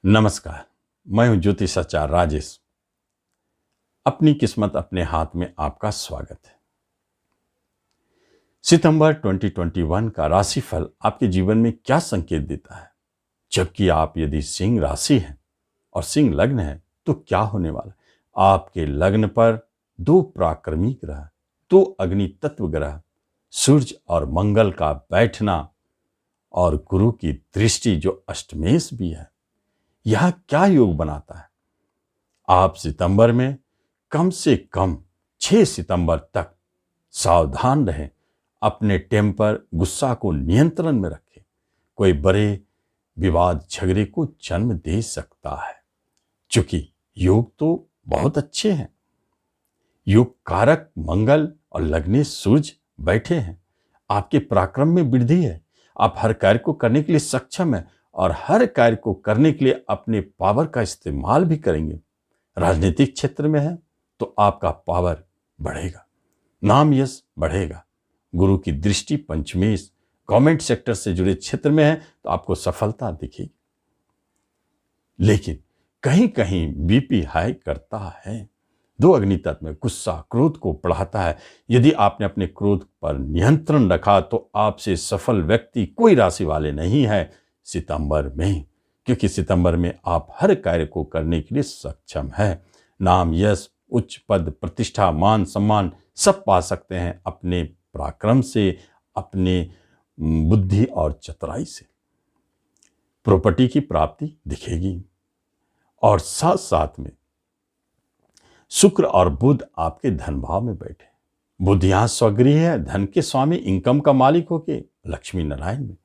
नमस्कार। मैं हूं ज्योतिषाचार्य राजेश। अपनी किस्मत अपने हाथ में आपका स्वागत है। सितंबर 2021 का राशिफल आपके जीवन में क्या संकेत देता है? जबकि आप यदि सिंह राशि हैं और सिंह लग्न है तो क्या होने वाला है? आपके लग्न पर दो पराक्रमी ग्रह, दो अग्नि तत्व ग्रह, सूर्य और मंगल का बैठना और गुरु की दृष्टि जो अष्टमेश भी है, यह क्या योग बनाता है? आप सितंबर में कम से कम 6 सितंबर तक सावधान रहें। अपने टेम्पर, गुस्सा को नियंत्रण में रखें। कोई बड़े विवाद, झगड़े को जन्म दे सकता है। चूंकि योग तो बहुत अच्छे हैं, योग कारक मंगल और लग्ने सूर्य बैठे हैं। आपके पराक्रम में वृद्धि है। आप हर कार्य को करने के लिए सक्षम है और हर कार्य को करने के लिए अपने पावर का इस्तेमाल भी करेंगे। राजनीतिक क्षेत्र में है तो आपका पावर बढ़ेगा, नाम यश बढ़ेगा। गुरु की दृष्टि पंचमेश, गवर्नमेंट सेक्टर से जुड़े क्षेत्र में है तो आपको सफलता दिखेगी। लेकिन कहीं कहीं बीपी हाई करता है। दो अग्नि तत्व में गुस्सा, क्रोध को बढ़ाता है। यदि आपने अपने क्रोध पर नियंत्रण रखा तो आपसे सफल व्यक्ति कोई राशि वाले नहीं है सितंबर में, क्योंकि सितंबर में आप हर कार्य को करने के लिए सक्षम है। नाम यश, उच्च पद, प्रतिष्ठा, मान सम्मान सब पा सकते हैं अपने पराक्रम से, अपने बुद्धि और चतुराई से। प्रॉपर्टी की प्राप्ति दिखेगी और साथ साथ में शुक्र और बुध आपके धन भाव में बैठे। बुध यहां स्वगृह है, धन के स्वामी, इनकम का मालिक होके लक्ष्मी नारायण में।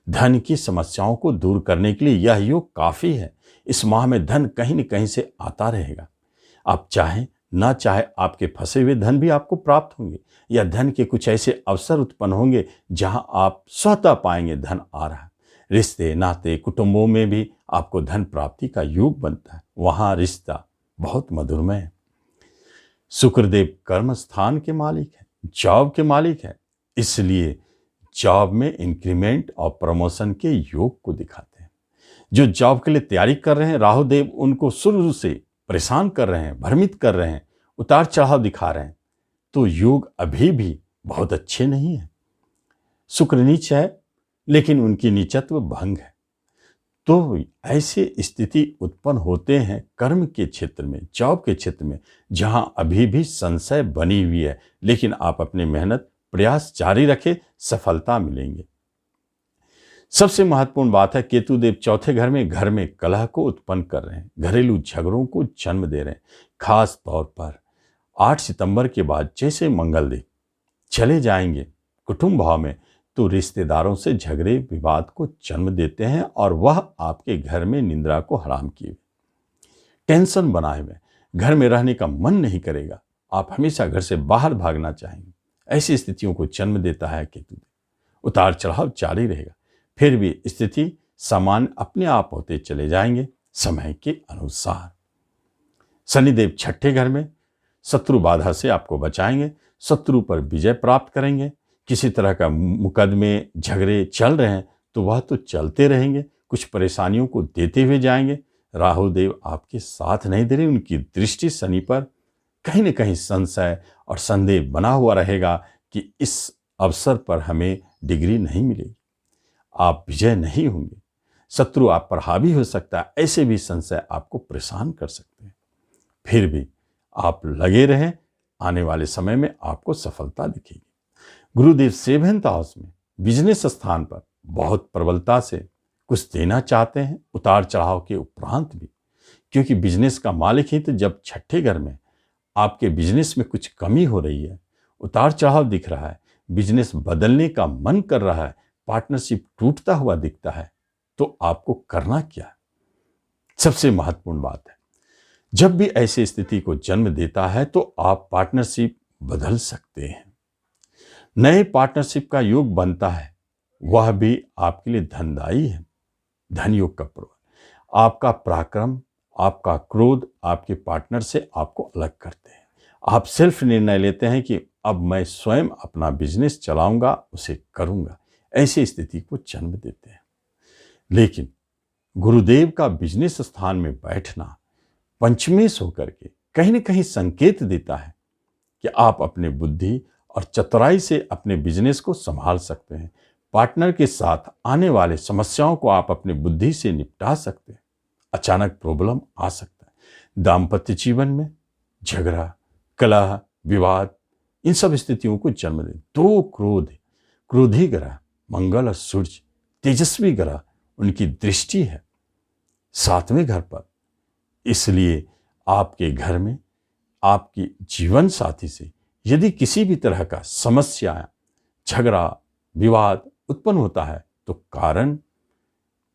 धन की समस्याओं को दूर करने के लिए यह योग काफी है। इस माह में धन कहीं न कहीं से आता रहेगा। आप चाहें ना चाहे आपके फंसे हुए धन भी आपको प्राप्त होंगे, या धन के कुछ ऐसे अवसर उत्पन्न होंगे जहां आप स्वतः पाएंगे धन आ रहा है। रिश्ते नाते कुटुंबों में भी आपको धन प्राप्ति का योग बनता है। वहां रिश्ता बहुत मधुरमय है। शुक्रदेव कर्म स्थान के मालिक है, जॉब के मालिक है, इसलिए जॉब में इंक्रीमेंट और प्रमोशन के योग को दिखाते हैं। जो जॉब के लिए तैयारी कर रहे हैं, राहु देव उनको शुरू से परेशान कर रहे हैं, भ्रमित कर रहे हैं, उतार चढ़ाव दिखा रहे हैं, तो योग अभी भी बहुत अच्छे नहीं है। शुक्र नीच है, लेकिन उनकी नीचत्व भंग है। तो ऐसे स्थिति उत्पन्न होते हैं कर्म के क्षेत्र में, जॉब के क्षेत्र में, जहां अभी भी संशय बनी हुई है। लेकिन आप अपनी मेहनत, प्रयास जारी रखें, सफलता मिलेंगे। सबसे महत्वपूर्ण बात है, केतु देव चौथे घर में कलह को उत्पन्न कर रहे हैं, घरेलू झगड़ों को जन्म दे रहे हैं। खास तौर पर 8 सितंबर के बाद जैसे मंगल देव चले जाएंगे कुटुंब भाव में, तो रिश्तेदारों से झगड़े विवाद को जन्म देते हैं और वह आपके घर में निंद्रा को हराम किए, टेंशन बनाए हुए, घर में रहने का मन नहीं करेगा। आप हमेशा घर से बाहर भागना चाहेंगे। ऐसी स्थितियों को जन्म देता है केतु देव। उतार चढ़ाव जारी रहेगा, फिर भी स्थिति सामान्य अपने आप होते चले जाएंगे समय के अनुसार। शनिदेव छठे घर में शत्रु बाधा से आपको बचाएंगे, शत्रु पर विजय प्राप्त करेंगे। किसी तरह का मुकदमे, झगड़े चल रहे हैं तो वह तो चलते रहेंगे, कुछ परेशानियों को देते हुए जाएंगे। राहु देव आपके साथ नहीं दे रहे, उनकी दृष्टि शनि पर कहीं न कहीं संशय और संदेह बना हुआ रहेगा कि इस अवसर पर हमें डिग्री नहीं मिलेगी, आप विजय नहीं होंगे, शत्रु आप पर हावी हो सकता है। ऐसे भी संशय आपको परेशान कर सकते हैं। फिर भी आप लगे रहें, आने वाले समय में आपको सफलता दिखेगी। गुरुदेव 7th हाउस में बिजनेस स्थान पर बहुत प्रबलता से कुछ देना चाहते हैं, उतार चढ़ाव के उपरांत भी, क्योंकि बिजनेस का मालिक ही तो जब छठे घर में आपके बिजनेस में कुछ कमी हो रही है, उतार चढ़ाव दिख रहा है, बिजनेस बदलने का मन कर रहा है, पार्टनरशिप टूटता हुआ दिखता है, तो आपको करना क्या है? सबसे महत्वपूर्ण बात है, जब भी ऐसी स्थिति को जन्म देता है तो आप पार्टनरशिप बदल सकते हैं। नए पार्टनरशिप का योग बनता है, वह भी आपके लिए धनदायी है। धन योग का पर्व, आपका पराक्रम, आपका क्रोध आपके पार्टनर से आपको अलग करते हैं। आप सेल्फ निर्णय लेते हैं कि अब मैं स्वयं अपना बिजनेस चलाऊंगा, उसे करूंगा। ऐसी स्थिति को जन्म देते हैं। लेकिन गुरुदेव का बिजनेस स्थान में बैठना पंचमेश होकर के कहीं न कहीं संकेत देता है कि आप अपने बुद्धि और चतुराई से अपने बिजनेस को संभाल सकते हैं। पार्टनर के साथ आने वाले समस्याओं को आप अपने बुद्धि से निपटा सकते हैं। अचानक प्रॉब्लम आ सकता है। दाम्पत्य जीवन में झगड़ा, कलह, विवाद, इन सब स्थितियों को जन्म दे। दो क्रोधी ग्रह मंगल और सूर्य, तेजस्वी ग्रह, उनकी दृष्टि है 7वें घर पर। इसलिए आपके घर में आपकी जीवन साथी से यदि किसी भी तरह का समस्या, झगड़ा, विवाद उत्पन्न होता है तो कारण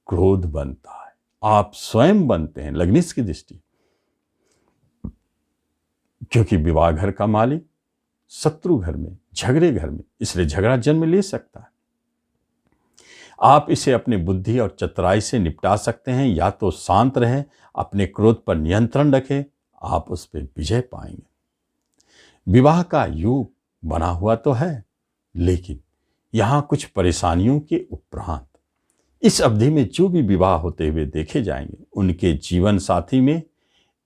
क्रोध बनता है। आप स्वयं बनते हैं लग्निश की दृष्टि, क्योंकि विवाह घर का मालिक शत्रु घर में, झगड़े घर में, इसलिए झगड़ा जन्म ले सकता है। आप इसे अपने बुद्धि और चतुराई से निपटा सकते हैं। या तो शांत रहें, अपने क्रोध पर नियंत्रण रखें, आप उस पर विजय पाएंगे। विवाह का योग बना हुआ तो है, लेकिन यहां कुछ परेशानियों के उपरांत इस अवधि में जो भी विवाह होते हुए देखे जाएंगे, उनके जीवन साथी में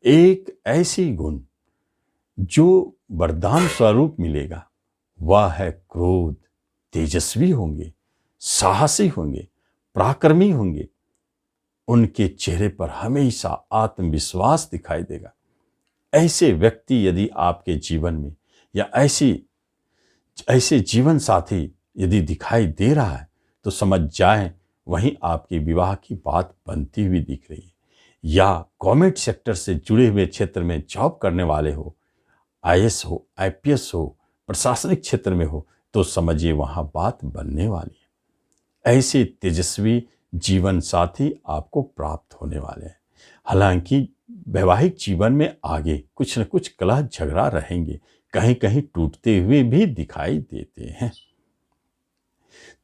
एक ऐसी गुण जो वरदान स्वरूप मिलेगा, वह है क्रोध। तेजस्वी होंगे, साहसी होंगे, पराक्रमी होंगे। उनके चेहरे पर हमेशा आत्मविश्वास दिखाई देगा। ऐसे व्यक्ति यदि आपके जीवन में या ऐसे जीवन साथी यदि दिखाई दे रहा है तो समझ जाएं वहीं आपके विवाह की बात बनती हुई दिख रही है। या गवर्नमेंट सेक्टर से जुड़े हुए क्षेत्र में जॉब करने वाले हो, आईएएस हो, आईपीएस हो, प्रशासनिक क्षेत्र में हो, तो समझिए वहां बात बनने वाली है। ऐसे तेजस्वी जीवन साथी आपको प्राप्त होने वाले हैं। हालांकि वैवाहिक जीवन में आगे कुछ न कुछ कलह झगड़ा रहेंगे, कहीं कहीं टूटते हुए भी दिखाई देते हैं।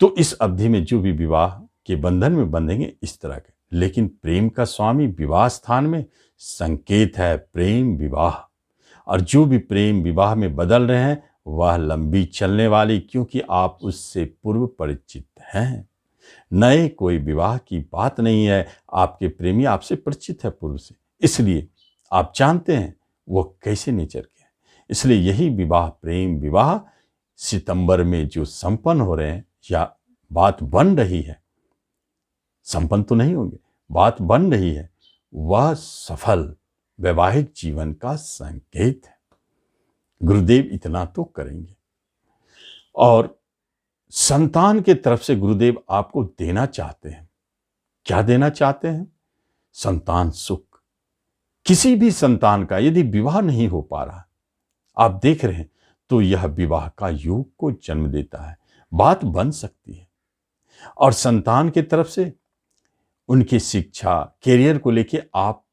तो इस अवधि में जो भी विवाह के बंधन में बंधेंगे इस तरह के, लेकिन प्रेम का स्वामी विवाह स्थान में संकेत है प्रेम विवाह। और जो भी प्रेम विवाह में बदल रहे हैं वह लंबी चलने वाली, क्योंकि आप उससे पूर्व परिचित हैं। नए कोई विवाह की बात नहीं है, आपके प्रेमी आपसे परिचित है पूर्व से, इसलिए आप जानते हैं वो कैसे नेचर के हैं। इसलिए यही विवाह, प्रेम विवाह सितंबर में जो संपन्न हो रहे हैं या बात बन रही है, संपन्न तो नहीं होंगे, बात बन रही है, वह सफल वैवाहिक जीवन का संकेत है। गुरुदेव इतना तो करेंगे। और संतान के तरफ से गुरुदेव आपको देना चाहते हैं। क्या देना चाहते हैं? संतान सुख। किसी भी संतान का यदि विवाह नहीं हो पा रहा, आप देख रहे हैं, तो यह विवाह का योग को जन्म देता है, बात बन सकती है। और संतान के तरफ से उनकी शिक्षा, कैरियर को लेके आप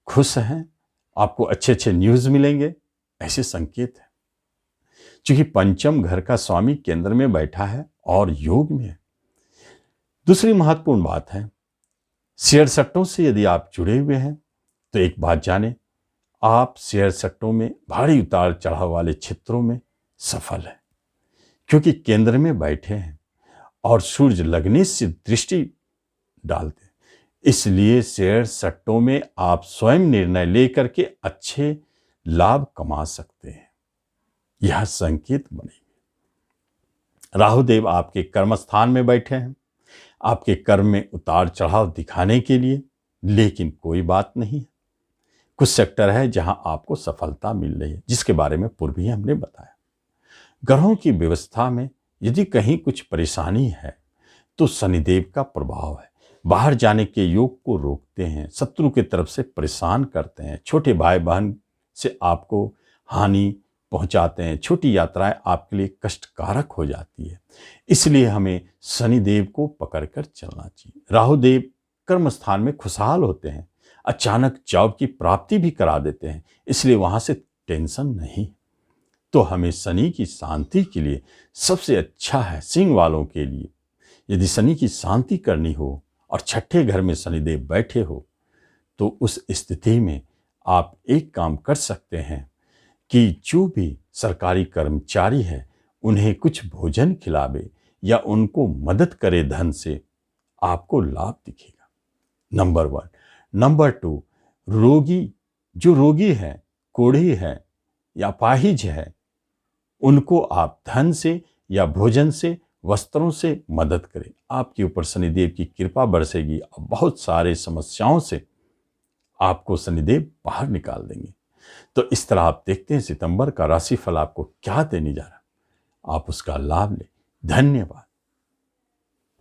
खुश हैं, आपको अच्छे अच्छे न्यूज़ मिलेंगे, ऐसे संकेत है। क्योंकि पंचम घर का स्वामी केंद्र में बैठा है और योग में है। दूसरी महत्वपूर्ण बात है, शेयर सट्टों से यदि आप जुड़े हुए हैं तो एक बात जाने, आप शेयर सट्टों में भारी उतार चढ़ाव वाले क्षेत्रों में सफल है, क्योंकि केंद्र में बैठे हैं और सूर्य लग्नेश से दृष्टि डालते हैं। इसलिए शेयर सट्टों में आप स्वयं निर्णय लेकर के अच्छे लाभ कमा सकते हैं। यह संकेत बनेंगे। राहुदेव आपके कर्म स्थान में बैठे हैं, आपके कर्म में उतार चढ़ाव दिखाने के लिए, लेकिन कोई बात नहीं है। कुछ सेक्टर है जहां आपको सफलता मिल रही है, जिसके बारे में पूर्व ही हमने बताया। ग्रहों की व्यवस्था में यदि कहीं कुछ परेशानी है तो शनिदेव का प्रभाव है। बाहर जाने के योग को रोकते हैं, शत्रु की तरफ से परेशान करते हैं, छोटे भाई बहन से आपको हानि पहुंचाते हैं, छोटी यात्राएं आपके लिए कष्टकारक हो जाती है। इसलिए हमें शनिदेव को पकड़कर चलना चाहिए। राहुदेव कर्म स्थान में खुशहाल होते हैं, अचानक जॉब की प्राप्ति भी करा देते हैं, इसलिए वहां से टेंशन नहीं। तो हमें शनि की शांति के लिए सबसे अच्छा है, सिंह वालों के लिए यदि शनि की शांति करनी हो और छठे घर में शनिदेव बैठे हो, तो उस स्थिति में आप एक काम कर सकते हैं कि जो भी सरकारी कर्मचारी है उन्हें कुछ भोजन खिलावे या उनको मदद करे धन से, आपको लाभ दिखेगा। नंबर 1। नंबर 2, जो रोगी है, कोढ़ी है या अपाहिज है, उनको आप धन से या भोजन से, वस्त्रों से मदद करें। आपके ऊपर शनिदेव की कृपा बरसेगी और बहुत सारे समस्याओं से आपको शनिदेव बाहर निकाल देंगे। तो इस तरह आप देखते हैं सितंबर का राशिफल आपको क्या देने जा रहा है, आप उसका लाभ लें। धन्यवाद।